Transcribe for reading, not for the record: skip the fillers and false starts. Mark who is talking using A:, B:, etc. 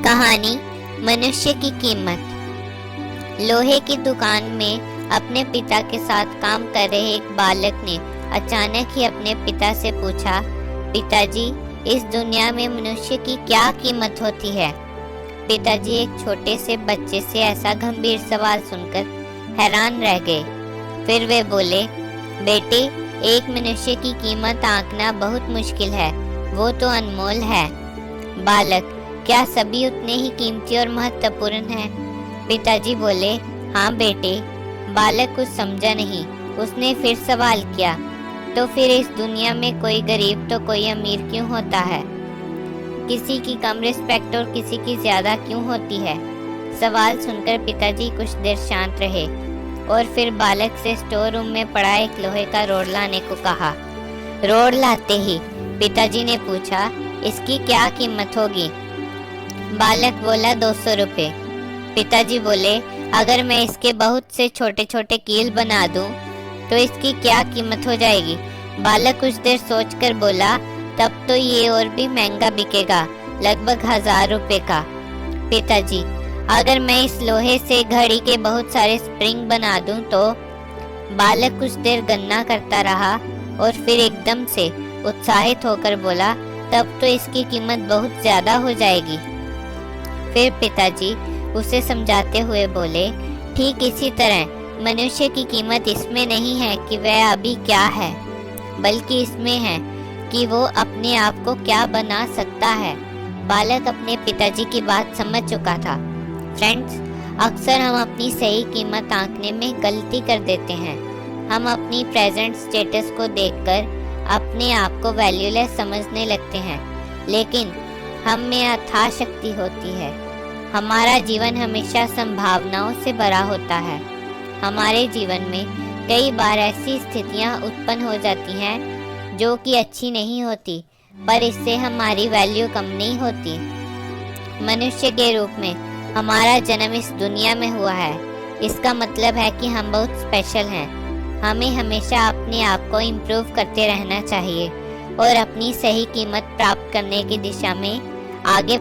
A: कहानी मनुष्य की कीमत। लोहे की दुकान में अपने पिता के साथ काम कर रहे एक बालक ने अचानक ही अपने पिता से पूछा, पिताजी, इस दुनिया में मनुष्य की क्या कीमत होती है? पिताजी एक छोटे से बच्चे से ऐसा गंभीर सवाल सुनकर हैरान रह गए। फिर वे बोले, बेटे, एक मनुष्य की कीमत आंकना बहुत मुश्किल है, वो तो अनमोल है। बालक, क्या सभी उतने ही कीमती और महत्वपूर्ण हैं? पिताजी बोले, हाँ बेटे। बालक कुछ समझा नहीं। उसने फिर सवाल किया, तो फिर इस दुनिया में कोई गरीब तो कोई अमीर क्यों होता है? किसी की कम रिस्पेक्ट और किसी की ज्यादा क्यों होती है? सवाल सुनकर पिताजी कुछ देर शांत रहे और फिर बालक से स्टोर रूम में पड़ा एक लोहे का रोड लाने को कहा। रोड लाते ही पिताजी ने पूछा, इसकी क्या कीमत होगी? बालक बोला, 200 रुपए। पिताजी बोले, अगर मैं इसके बहुत से छोटे छोटे कील बना दूं, तो इसकी क्या कीमत हो जाएगी? बालक कुछ देर सोचकर बोला, तब तो ये और भी महंगा बिकेगा, लगभग 1000 रुपए का। पिताजी, अगर मैं इस लोहे से घड़ी के बहुत सारे स्प्रिंग बना दूं तो? बालक कुछ देर गन्ना करता रहा और फिर एकदम से उत्साहित होकर बोला, तब तो इसकी कीमत बहुत ज्यादा हो जाएगी। फिर पिताजी उसे समझाते हुए बोले, ठीक इसी तरह मनुष्य की कीमत इसमें नहीं है कि वह अभी क्या है, बल्कि इसमें है कि वो अपने आप को क्या बना सकता है। बालक अपने पिताजी की बात समझ चुका था। फ्रेंड्स, अक्सर हम अपनी सही कीमत आंकने में गलती कर देते हैं। हम अपनी प्रेजेंट स्टेटस को देखकर अपने आप को वैल्यूलेस समझने लगते हैं, लेकिन हम में अथाह शक्ति होती है। हमारा जीवन हमेशा संभावनाओं से भरा होता है। हमारे जीवन में कई बार ऐसी स्थितियां उत्पन्न हो जाती हैं जो कि अच्छी नहीं होती, पर इससे हमारी वैल्यू कम नहीं होती। मनुष्य के रूप में हमारा जन्म इस दुनिया में हुआ है। इसका मतलब है कि हम बहुत स्पेशल हैं। हमें हमेशा अपने आप को इम्प्रूव करते रहना चाहिए और अपनी सही कीमत प्राप्त करने की दिशा में आगे